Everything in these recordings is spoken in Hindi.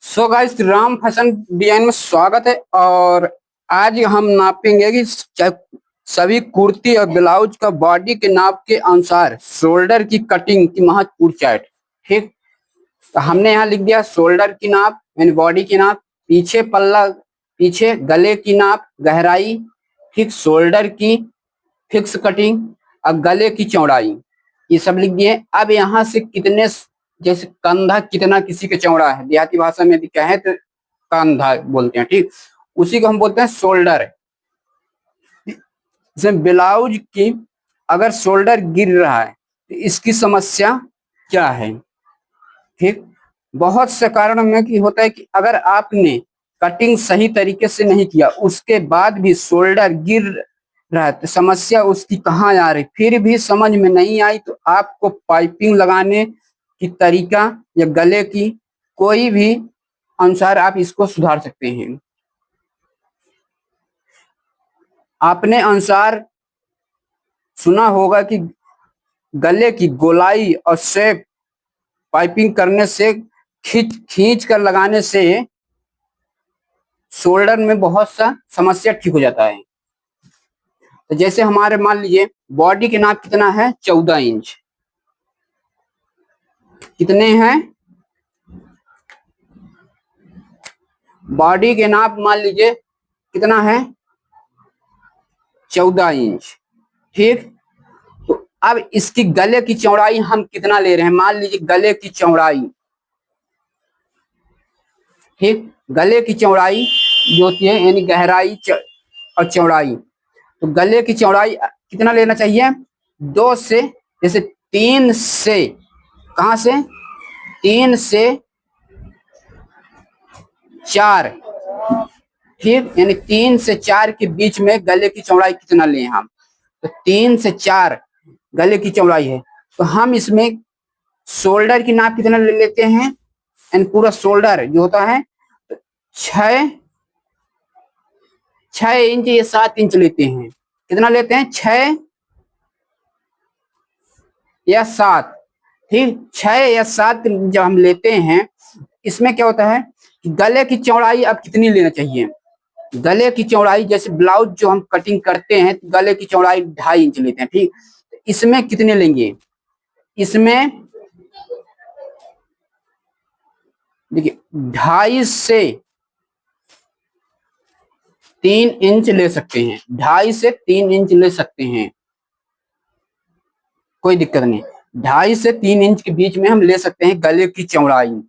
So guys, Ram fashion design में स्वागत है। और आज हम नापेंगे कि सभी कुर्ती और ब्लाउज का बॉडी के नाप के अनुसार शोल्डर की कटिंग की महत्वपूर्ण चार्ट। ठीक, तो हमने यहाँ लिख दिया शोल्डर की नाप यानी बॉडी की नाप, पीछे पल्ला, पीछे गले की नाप गहराई, ठीक, शोल्डर की फिक्स कटिंग और गले की चौड़ाई, ये सब लिख दिए। अब यहाँ से कितने, जैसे कंधा कितना किसी के चौड़ा है, देहाती भाषा में यदि कहें तो कंधा बोलते हैं, ठीक, उसी को हम बोलते हैं शोल्डर। जैसे ब्लाउज की अगर शोल्डर गिर रहा है तो इसकी समस्या क्या है। ठीक, बहुत से कारणों में कि होता है कि अगर आपने कटिंग सही तरीके से नहीं किया उसके बाद भी शोल्डर गिर रहा है तो समस्या उसकी कहाँ आ रही, फिर भी समझ में नहीं आई तो आपको पाइपिंग लगाने की तरीका या गले की कोई भी अनुसार आप इसको सुधार सकते हैं। आपने अनुसार सुना होगा कि गले की गोलाई और शेप पाइपिंग करने से खींच कर लगाने से शोल्डर में बहुत सा समस्या ठीक हो जाता है। तो जैसे हमारे मान लीजिए बॉडी के नाप कितना है, 14 इंच। कितने हैं बॉडी के नाप, मान लीजिए कितना है, 14 इंच। ठीक, तो अब इसकी गले की चौड़ाई हम कितना ले रहे हैं, मान लीजिए गले की चौड़ाई, ठीक, गले की चौड़ाई जो होती है यानी गहराई और चौड़ाई, तो गले की चौड़ाई कितना लेना चाहिए, 2 से, जैसे 3 से, कहां से, 3 से 4, ठीक, यानी 3 से 4 के बीच में गले की चौड़ाई कितना लें हम, तो 3 से 4 गले की चौड़ाई है। तो हम इसमें शोल्डर की नाप कितना ले लेते हैं, यानी पूरा शोल्डर जो होता है 6 इंच या 7 इंच लेते हैं। कितना लेते हैं, 6 या 7, ठीक, 6 या 7 जब हम लेते हैं इसमें क्या होता है कि गले की चौड़ाई अब कितनी लेना चाहिए, गले की चौड़ाई, जैसे ब्लाउज जो हम कटिंग करते हैं गले की चौड़ाई 2.5 इंच लेते हैं, ठीक, इसमें कितने लेंगे, इसमें देखिए 2.5 से 3 इंच ले सकते हैं, 2.5 से 3 इंच ले सकते हैं, कोई दिक्कत नहीं। 2.5 से 3 इंच के बीच में हम ले सकते हैं गले की चौड़ाई।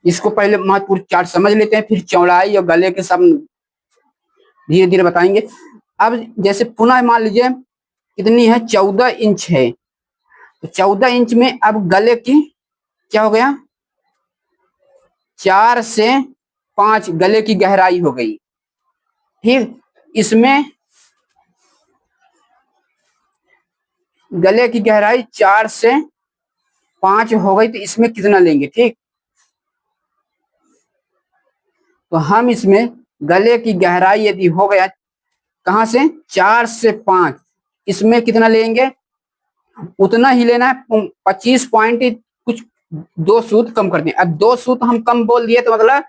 इसको पहले महत्वपूर्ण चार्ट समझ लेते हैं, फिर चौड़ाई और गले के सब धीरे धीरे बताएंगे। अब जैसे पुनः मान लीजिए कितनी है, 14 इंच है, तो 14 इंच में अब गले की क्या हो गया, 4 से 5 गले की गहराई हो गई। ठीक, इसमें गले की गहराई 4 से 5 हो गई, तो इसमें कितना लेंगे, ठीक, तो हम इसमें गले की गहराई यदि हो गया कहां से, 4 से 5, इसमें कितना लेंगे, उतना ही लेना है, 25 पॉइंट कुछ 2 सूत कम कर दें। अब 2 सूत हम कम बोल दिए तो मतलब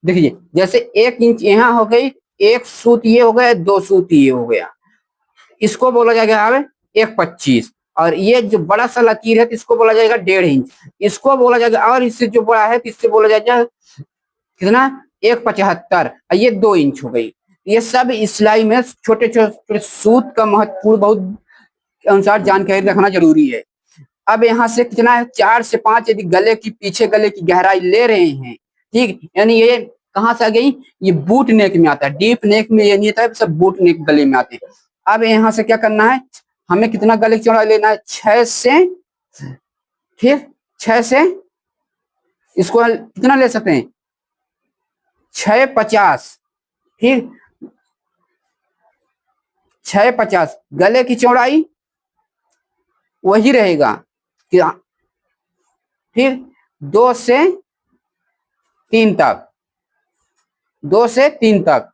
देखिए जैसे 1 इंच यहाँ हो गई, 1 सूत ये हो गया, 2 सूत ये हो गया, इसको बोला जाएगा अब 1.25, और ये जो बड़ा सा लकीर है तो इसको बोला जाएगा 1.5 इंच, इसको बोला जाएगा, और इससे जो बड़ा है तो इससे बोला जाएगा कितना, 1.75, ये 2 इंच हो गई। ये सब सिलाई में छोटे छोटे सूत का महत्वपूर्ण बहुत अनुसार जानकारी रखना जरूरी है। अब यहाँ से कितना है, 4 से 5 यदि गले की, पीछे गले की गहराई ले रहे हैं, ठीक, यानी ये कहां से आ गई, ये बूट नेक में आता है, डीप नेक में ये नहीं आता है, सब बूट नेक गले में आते हैं। अब यहाँ से क्या करना है, हमें कितना गले की चौड़ाई लेना है, 6 से, ठीक, 6 से इसको कितना ले सकते हैं, 6.50, ठीक, 6.50 गले की चौड़ाई वही रहेगा, फिर 2 से 3 तक, 2 से 3 तक।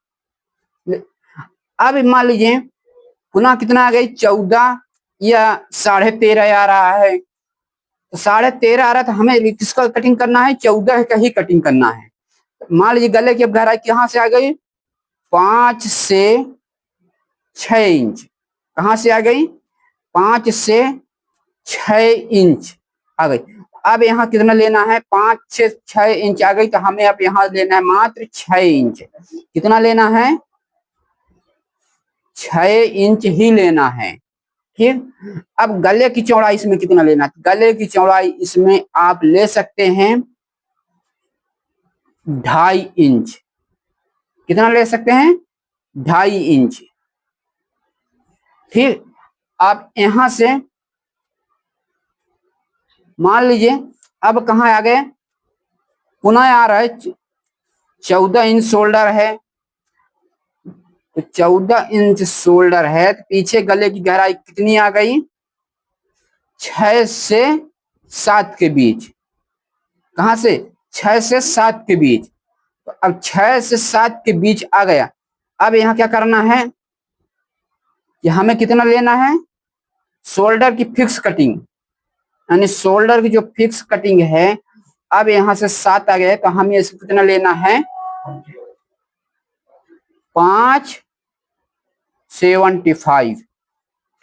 अब मान लीजिए पुनः कितना आ गई, 14 या 13.5 आ रहा है, तो 13.5 आ रहा था, हमें किसका कटिंग करना है, 14 का ही कटिंग करना है। मान लीजिए गले की अब गहराई कहाँ से आ गई, 5 से 6 इंच। कहाँ से आ गई, 5 से 6 इंच आ गई। अब यहाँ कितना लेना है, 5 से 6 इंच आ गई, तो हमें अब यहाँ लेना है मात्र 6 इंच। कितना लेना है, 6 इंच ही लेना है। ठीक, अब गले की चौड़ाई इसमें कितना लेना है, गले की चौड़ाई इसमें आप ले सकते हैं 2.5 इंच। कितना ले सकते हैं, 2.5 इंच। ठीक, अब यहां से मान लीजिए अब कहाँ आ गए, पुनः आ रहा है 14 इंच शोल्डर है, तो 14 इंच शोल्डर है, तो पीछे गले की गहराई कितनी आ गई, 6 से 7 के बीच। कहां से, 6 से 7 के बीच। तो अब 6 से 7 के बीच आ गया। अब यहाँ क्या करना है कि हमें कितना लेना है, शोल्डर की फिक्स कटिंग, यानी शोल्डर की जो फिक्स कटिंग है, अब यहाँ से 7 आ गया, तो हमें इसको कितना लेना है, 5.75।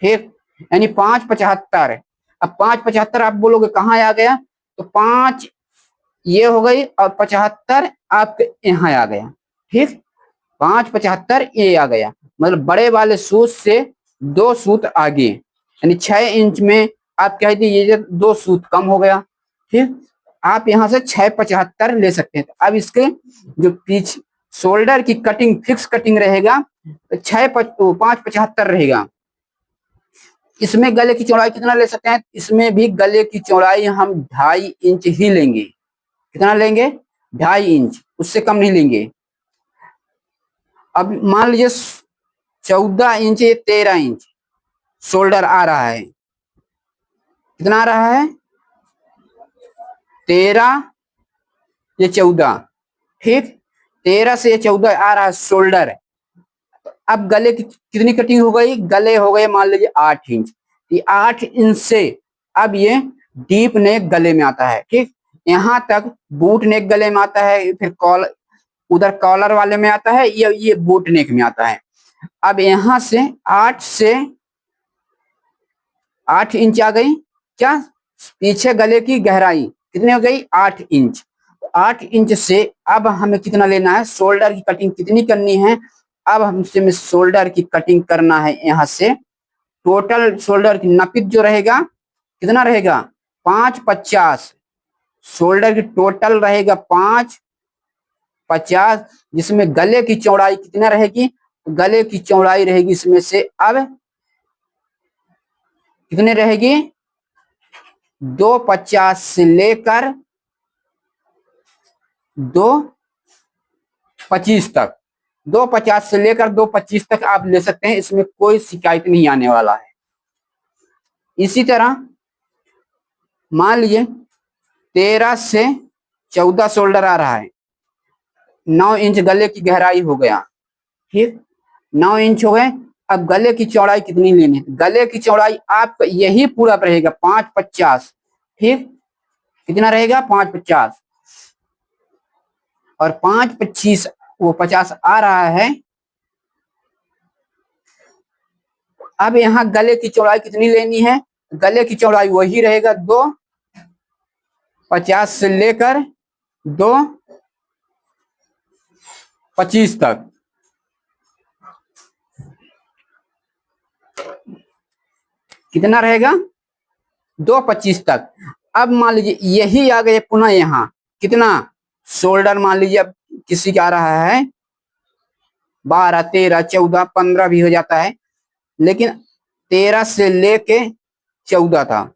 ठीक, यानी 5.75। अब 5.75 आप बोलोगे कहाँ आ गया, तो 5 ये हो गई और 75 आपके यहाँ आ गया। ठीक, 5.75 ये आ गया, मतलब बड़े वाले सूत से 2 सूत आगे, यानी 6 इंच में आप कह दीजिए 2 सूत कम हो गया। ठीक, आप यहाँ से 6.75 ले सकते हैं। अब इसके जो पीछे शोल्डर की कटिंग फिक्स कटिंग रहेगा, तो 5.75 रहेगा। इसमें गले की चौड़ाई कितना ले सकते हैं, इसमें भी गले की चौड़ाई हम 2.5 इंच ही लेंगे। कितना लेंगे, 2.5 इंच, उससे कम नहीं लेंगे। अब मान लीजिए 14 इंच, 13 इंच शोल्डर आ रहा है। कितना आ रहा है, 13 ये 14। ठीक, 13 से 14 आ रहा है शोल्डर। अब गले की कितनी कटिंग हो गई, गले हो गए मान लीजिए 8 इंच। ये 8 इंच से अब ये डीप नेक गले में आता है। ठीक, यहाँ तक बूट नेक गले में आता है, फिर कॉलर उधर कॉलर वाले में आता है, ये बूट नेक में आता है। अब यहाँ से 8 इंच आ गई, क्या पीछे गले की गहराई कितनी हो गई, 8 इंच। 8 इंच से अब हमें कितना लेना है, शोल्डर की कटिंग कितनी करनी है, अब हमसे शोल्डर की कटिंग करना है। यहाँ से टोटल शोल्डर की नापित जो रहेगा कितना रहेगा, 5.50। शोल्डर की टोटल रहेगा 5.50, जिसमें गले की चौड़ाई कितना रहेगी, गले की चौड़ाई रहेगी इसमें से अब कितने रहेगी, 2.50 से लेकर 2.25 तक, 2.50 से लेकर 2.25 तक आप ले सकते हैं, इसमें कोई शिकायत नहीं आने वाला है। इसी तरह मान लीजिए 13 से 14 शोल्डर आ रहा है, 9 इंच गले की गहराई हो गया। ठीक, 9 इंच हो गए। अब गले की चौड़ाई कितनी लेनी है, गले की चौड़ाई आपका यही पूरा रहेगा 5.50। ठीक, कितना रहेगा, 5.50 और 5.25 वो 50 आ रहा है। अब यहाँ गले की चौड़ाई कितनी लेनी है, गले की चौड़ाई वही रहेगा 2.50 से लेकर 2.25 तक। कितना रहेगा, 2.25 तक। अब मान लीजिए यही आ गए पुनः यहाँ कितना, शोल्डर मान लीजिए अब किसी का आ रहा है 12, 13, 14, 15 भी हो जाता है, लेकिन 13 से लेके 14 था।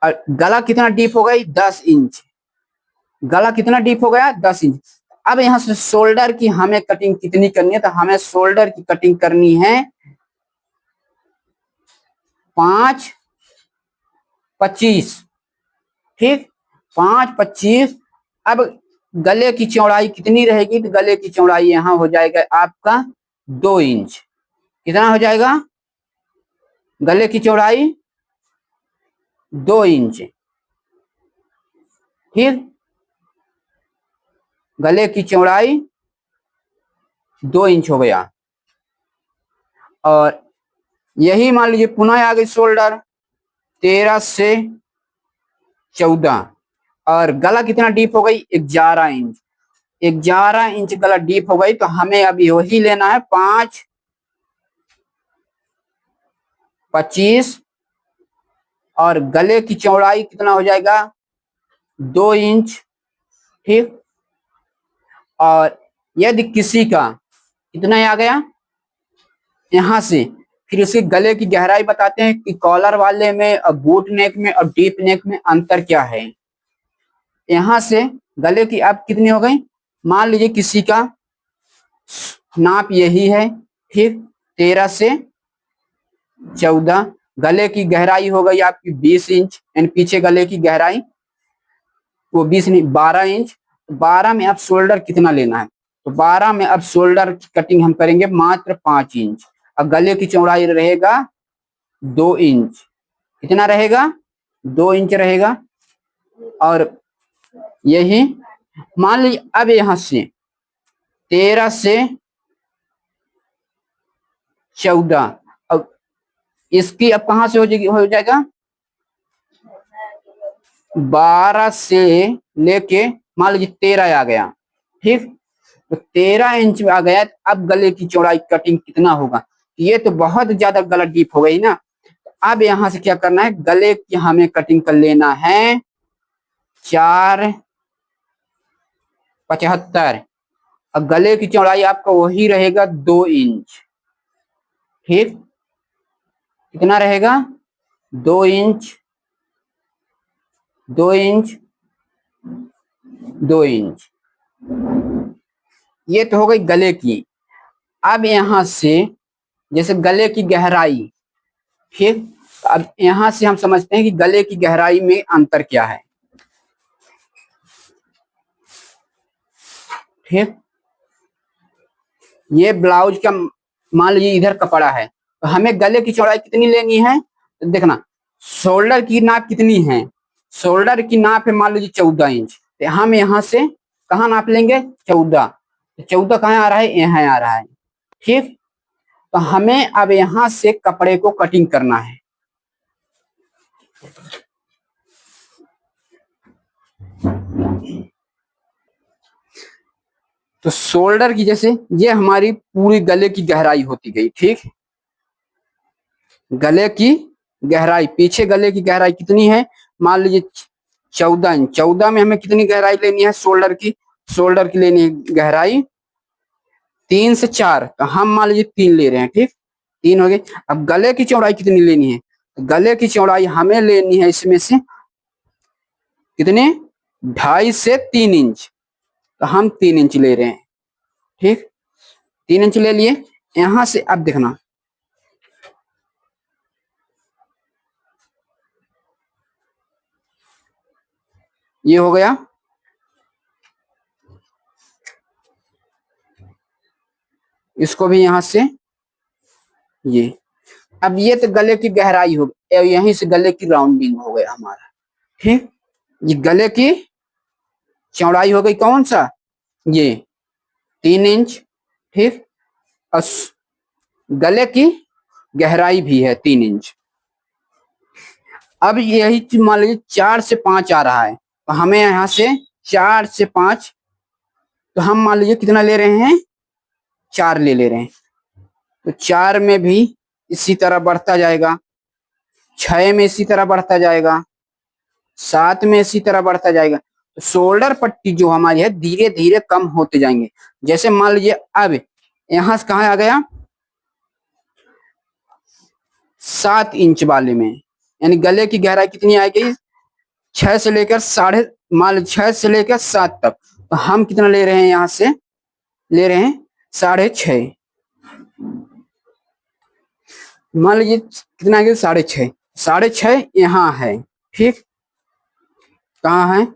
और गला कितना डीप हो गई, 10 इंच। गला कितना डीप हो गया, 10 इंच। अब यहाँ से शोल्डर की हमें कटिंग कितनी करनी है, तो हमें शोल्डर की कटिंग करनी है 5.25। ठीक, 5.25। अब गले की चौड़ाई कितनी रहेगी, तो गले की चौड़ाई यहाँ हो जाएगा आपका 2 इंच। कितना हो जाएगा, गले की चौड़ाई 2 इंच। ठीक, गले की चौड़ाई 2 इंच हो गया। और यही मान लीजिए पुनः आ गई शोल्डर 13 से 14 और गला कितना डीप हो गई 11 इंच। 11 इंच गला डीप हो गई तो हमें अभी वही लेना है 5, 25 और गले की चौड़ाई कितना हो जाएगा 2 इंच। ठीक, और यदि किसी का कितना आ गया यहां से, फिर उसके गले की गहराई बताते हैं कि कॉलर वाले में और बूट नेक में और डीप नेक में अंतर क्या है। यहां से गले की अब कितनी हो गई, मान लीजिए किसी का नाप यही है, ठीक, 13 से 14, गले की गहराई हो गई आपकी 20 इंच, यानी पीछे गले की गहराई वो 20 नहीं 12 इंच। 12 में अब शोल्डर कितना लेना है, तो 12 में अब शोल्डर की कटिंग हम करेंगे मात्र 5 इंच। अब गले की चौड़ाई रहेगा 2 इंच, कितना रहेगा 2 इंच रहेगा। और यही मान लीजिए अब यहां से 13 से 14, अब इसकी अब कहां से हो जाएगा 12 से लेके मान लीजिए 13 आ गया। ठीक, तो 13 इंच में आ गया। अब गले की चौड़ाई कटिंग कितना होगा, ये तो बहुत ज्यादा गला डीप हो गई ना। अब यहां से क्या करना है, गले की हमें कटिंग कर लेना है 4.75। अब गले की चौड़ाई आपका वही रहेगा 2 इंच। ठीक, कितना रहेगा 2 इंच, 2 इंच, 2 इंच। ये तो हो गई गले की। अब यहां से जैसे गले की गहराई, ठीक, अब यहां से हम समझते हैं कि गले की गहराई में अंतर क्या है। ठीक, ये ब्लाउज का मान लीजिए इधर कपड़ा है तो हमें गले की चौड़ाई कितनी लेनी है, तो देखना शोल्डर की नाप कितनी है, शोल्डर की नाप है मान लीजिए 14 इंच, तो हम यहां से कहाँ नाप लेंगे 14, तो 14 कहाँ आ रहा है यहाँ आ रहा है। ठीक, तो हमें अब यहां से कपड़े को कटिंग करना है। तो शोल्डर की जैसे ये हमारी पूरी गले की गहराई होती गई। ठीक, गले की गहराई, पीछे गले की गहराई कितनी है मान लीजिए 14 इंच। 14 में हमें कितनी गहराई लेनी है शोल्डर की, शोल्डर की लेनी है गहराई 3 से 4, तो हम मान लीजिए 3 ले रहे हैं। ठीक, 3 हो गई। अब गले की चौड़ाई कितनी लेनी है, गले की चौड़ाई हमें लेनी है इसमें से कितने 2.5 से 3 इंच, तो हम 3 इंच ले रहे हैं। ठीक, 3 इंच ले लिए। यहां से अब देखना ये हो गया, इसको भी यहां से ये, अब ये तो गले की गहराई हो गई, यहीं से गले की राउंडिंग हो गया हमारा। ठीक, ये गले की चौड़ाई हो गई कौन सा ये 3 इंच। ठीक, और गले की गहराई भी है 3 इंच। अब यही चीज मान लीजिए 4 से 5 आ रहा है, तो हमें यहां से 4 से 5, तो हम मान लीजिए कितना ले रहे हैं 4 ले रहे हैं, तो 4 में भी इसी तरह बढ़ता जाएगा, 6 में इसी तरह बढ़ता जाएगा, 7 में इसी तरह बढ़ता जाएगा। तो शोल्डर पट्टी जो हमारी है धीरे धीरे कम होते जाएंगे। जैसे मान लीजिए अब यहां से कहा आ गया 7 इंच वाले में, यानी गले की गहराई कितनी आएगी 6 से लेकर 7 तक, तो हम कितना ले रहे हैं यहां से ले रहे हैं 6.5, मान लीजिए कितना है 6.5, 6.5 यहाँ है। ठीक, कहाँ है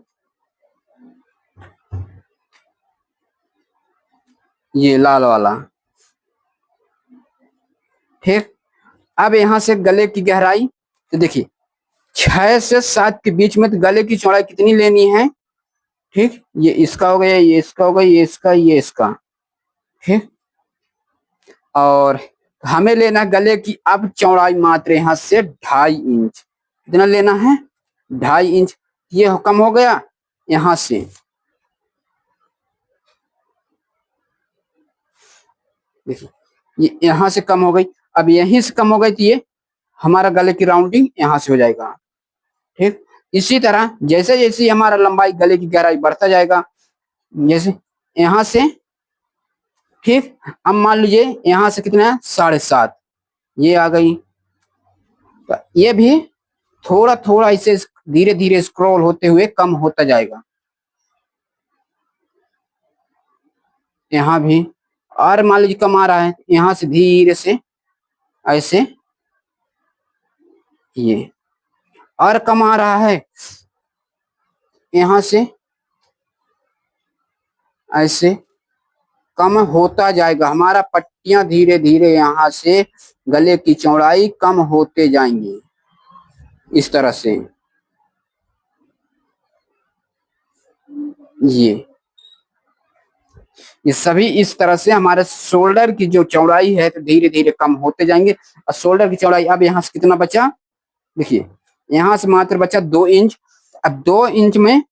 ये लाल वाला। ठीक, अब यहां से गले की गहराई, तो देखिए 6 से 7 के बीच में तो गले की चौड़ाई कितनी लेनी है ठीक, ये इसका हो गया, ये इसका हो गया, ये इसका, ये इसका। ठीक, और हमें लेना गले की अब चौड़ाई मात्र यहाँ से 2.5 इंच। कितना लेना है? 2.5 इंच। ये कम हो गया यहाँ से, देखिए ये यहाँ से कम हो गई। अब यहीं से कम हो गई तो ये हमारा गले की राउंडिंग यहाँ से हो जाएगा। ठीक, इसी तरह जैसे जैसे हमारा लंबाई गले की गहराई बढ़ता जाएगा, जैसे यहाँ से, ठीक, अब मान लीजिए यहाँ से कितना है? 7.5, ये आ गई। तो ये भी थोड़ा थोड़ा इसे धीरे धीरे स्क्रॉल होते हुए कम होता जाएगा। यहाँ भी, और मान लीजिए कम आ रहा है, यहाँ से धीरे से ऐसे, ये और कम आ रहा है, यहाँ से ऐसे कम होता जाएगा। हमारा पट्टियां धीरे धीरे यहाँ से गले की चौड़ाई कम होते जाएंगी इस तरह से। ये सभी इस तरह से हमारे शोल्डर की जो चौड़ाई है तो धीरे धीरे कम होते जाएंगे। और शोल्डर की चौड़ाई अब यहाँ से कितना बचा? देखिए यहाँ से मात्र बचा 2 इंच। अब 2 इंच में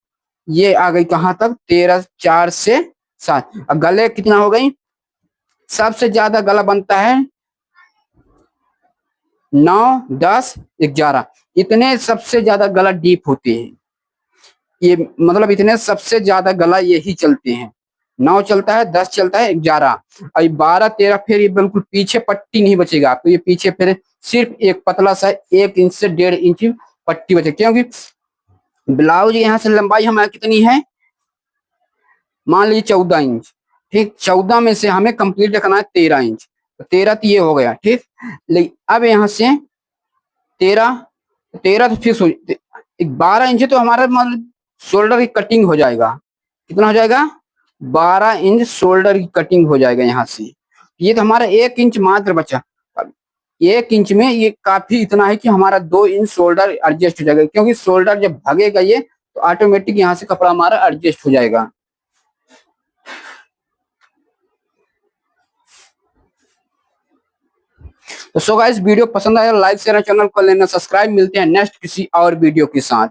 ये आ गई कहाँ तक? 13, 4 से 7। अब गले कितना हो गई? सबसे ज्यादा गला बनता है 9, 10, 11, इतने सबसे ज्यादा गला डीप होते हैं। ये मतलब इतने सबसे ज्यादा गला यही चलते हैं। 9 चलता है, 10 चलता है, 11, और 12, 13 फिर ये बिल्कुल पीछे पट्टी नहीं बचेगा आपको। ये पीछे फिर सिर्फ एक पतला सा 1 इंच से 1.5 इंच पट्टी बचेगी, क्योंकि ब्लाउज यहाँ से लंबाई हमारी कितनी है? मान लीजिए 14 इंच। ठीक, 14 में से हमें कंप्लीट रखना है 13 इंच। तो 13 तो ये हो गया। ठीक, लेकिन अब यहाँ से 13, 13 तो फिक्स हो, 12 इंच तो हमारा मतलब शोल्डर की कटिंग हो जाएगा। कितना हो जाएगा? 12 इंच शोल्डर की कटिंग हो जाएगा यहाँ से। ये तो हमारा 1 इंच मात्र बचा। 1 इंच में ये काफी इतना है कि हमारा 2 इंच शोल्डर एडजस्ट हो जाएगा, क्योंकि शोल्डर जब भागेगा ये तो ऑटोमेटिक यहाँ से कपड़ा हमारा एडजस्ट हो जाएगा। तो सो गाइस, वीडियो पसंद आया लाइक शेयर चैनल को लेना सब्सक्राइब। मिलते हैं नेक्स्ट किसी और वीडियो के साथ।